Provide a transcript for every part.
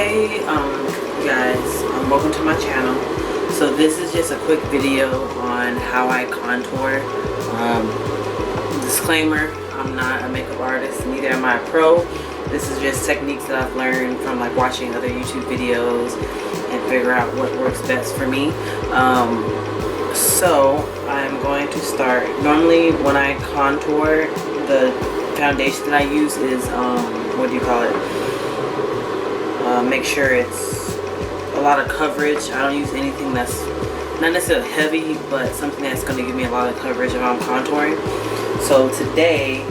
Hey guys, welcome to my channel. So this is just a quick video on how I contour. Disclaimer, I'm not a makeup artist, neither am I a pro. This is just techniques that I've learned from like watching other YouTube videos and figure out what works best for me. So I'm going to start. Normally when I contour, the foundation that I use is what do you call it? Make sure it's a lot of coverage. I don't use anything that's not necessarily heavy, but something that's going to give me a lot of coverage if I'm contouring. So today,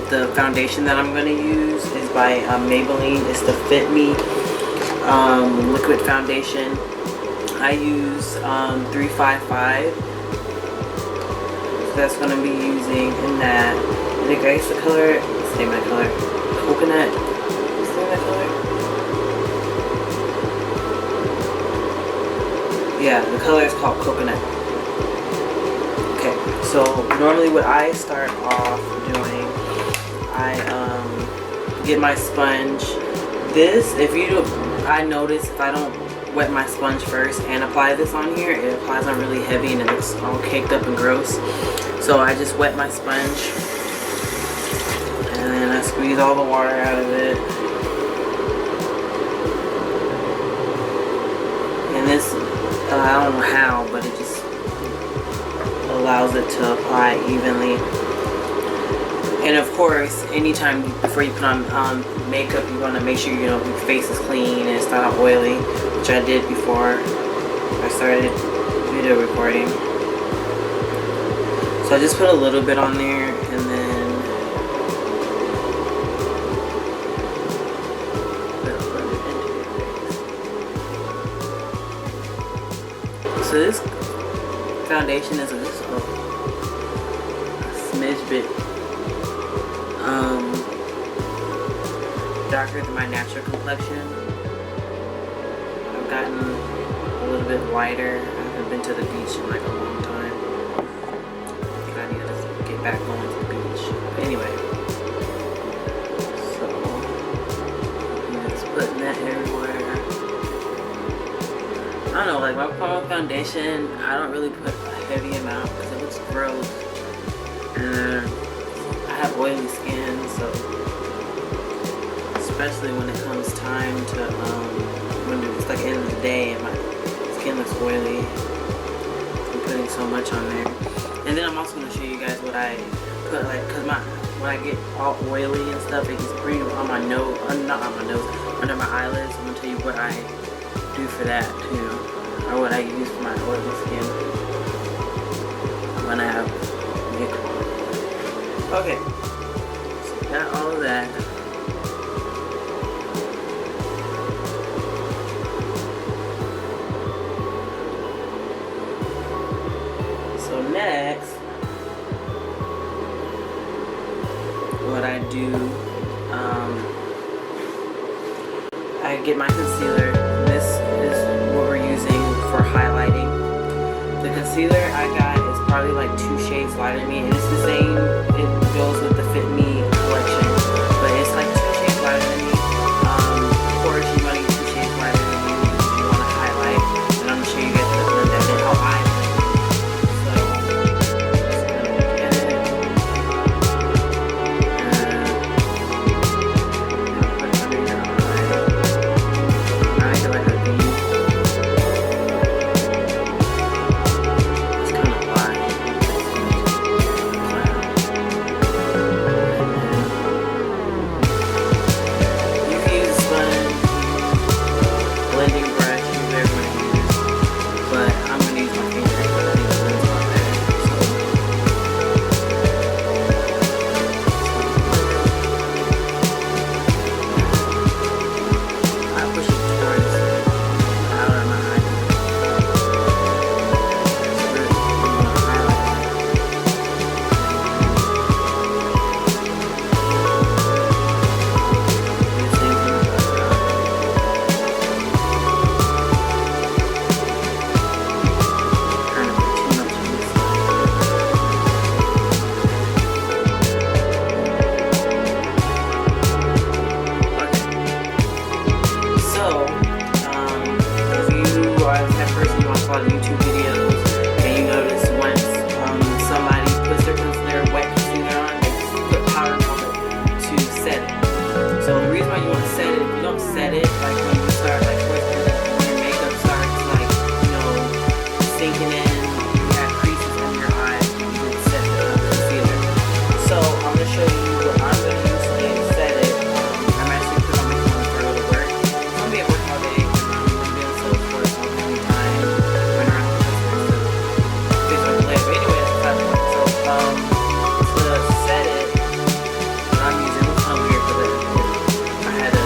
the foundation that I'm going to use is by Maybelline. It's the Fit Me liquid foundation. I use 355. So that's going to be using in that. I think I used the color. Let's say my color. Coconut. Is that my color? Yeah, the color is called Coconut. Okay, so normally what I start off doing, I get my sponge. This, I notice if I don't wet my sponge first and apply this on here, it applies on really heavy and it looks all caked up and gross. So I just wet my sponge and then I squeeze all the water out of it. And this, I don't know how, but it just allows it to apply evenly. And of course, anytime before you put on makeup, you want to make sure your face is clean and it's not oily, which I did before I started video recording. So I just put a little bit on there and then so this foundation is just a smidge bit darker than my natural complexion. I've gotten a little bit lighter. I haven't been to the beach in like a long time. I think I need to get back going to the beach. But anyway, so I'm just putting that everywhere. I don't know, like my foundation, I don't really put a heavy amount because it looks gross. And I have oily skin, so especially when it comes time to, when it's like end of the day and my skin looks oily, I'm putting so much on there. And then I'm also going to show you guys what I put, like, because when I get all oily and stuff, it gets pretty on my nose, not on my nose, under my eyelids. I'm going to tell you what I do for that too, or what I use for my oily skin when I have makeup on. Okay, so got all of that. So next, what I do, I get my concealer. This is what we're using for highlighting. The concealer I got is probably like 2 shades lighter than me, and it's the same. It goes with the Fit Me collection, but it's like 2 shades lighter than me. Of course, you want to get 2 shades lighter than me if you want to highlight. And I'm gonna show you guys how I. So just gonna look at it. Put it under your eye. I feel like a V. It's kind of light. sinking in, you have creases in your eyes, you can set the concealer. So I'm going to show you what I'm going to use today to set it. I'm actually putting on my phone for a little work. I'm going to be at work all day because I'm going to be on sales for so many time running around with customers to fix my delay. But anyway, that's the point. So to set it, what I'm using, it looks kind of weird because I had to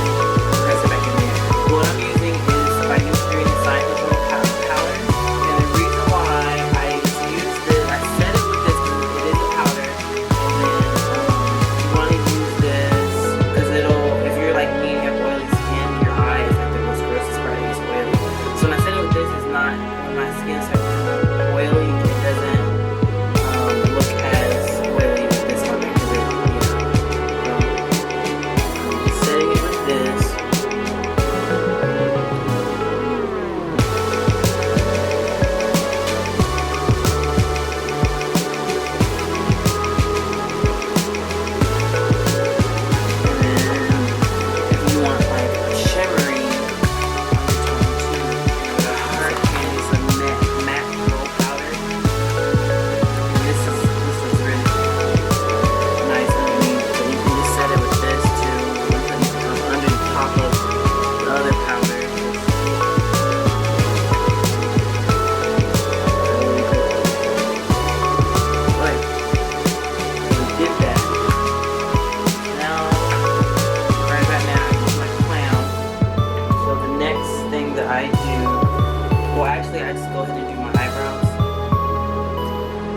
press it back in there. What I'm using is my new Green Side Control powder. And the reason why I use this, I set it with this because it is a powder. And then you want to use this because it'll, if you're like me and you have oily skin, your eye is like the most grossest part. It's oily. So when I set it with this, it's not, when my skin starts oily, it doesn't look as oily with this one because it, setting it with this. I do, well actually I just go ahead and do my eyebrows.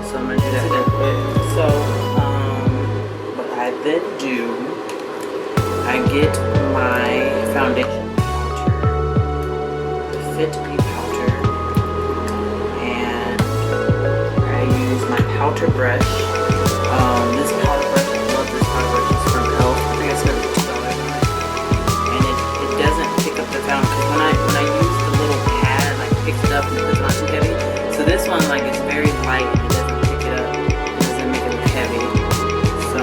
So I'm gonna do that real quick. So what I then do, I get my foundation powder, the Fit Me powder, and I use my powder brush. This powder brush, I love this powder brush, it's from Elf. I think it's gonna be $2 on it. And it doesn't pick up the fountain because when I use the little pad, like picks it up and it's not too heavy. So this one, like, it's very light and it doesn't pick it up. It doesn't make it look heavy. So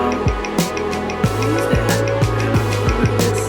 use that. With this.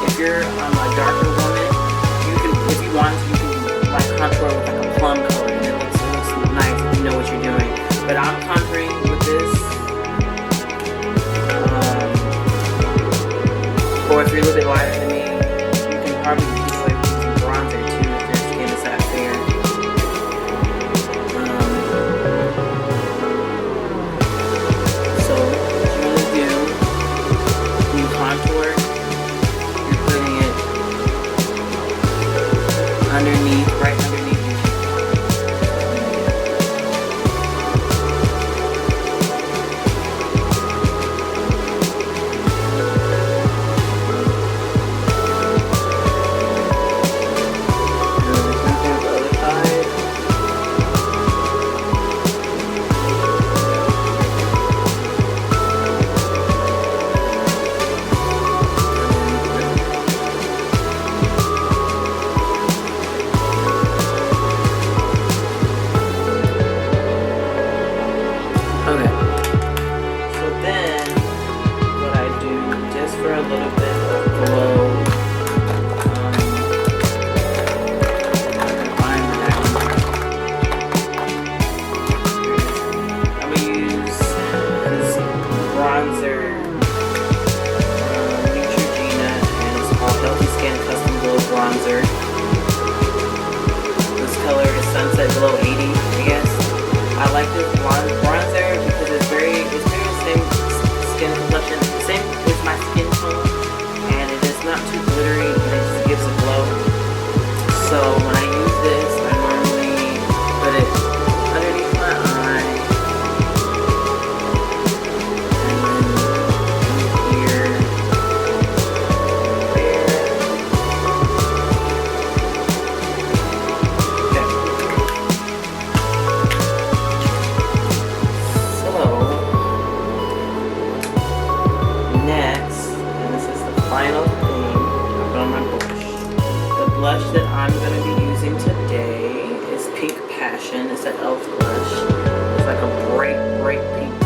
If you're a darker woman, you can, if you want to, you can like contour with like a plum color and it looks nice if you know what you're doing. But I'm contouring with this. Or if you're a little bit lighter than me, you can probably use like using bronzer too if your skin is that fair. So what you want to do when you contour, underneath, right underneath your cheek. Sunset Glow 80, I guess. I like this bronzer because it's very the same skin complexion, same with my skin tone, and it is not too glittery and it just gives a glow. my blush. The blush that I'm going to be using today is Pink Passion. It's an e.l.f. blush. It's like a bright pink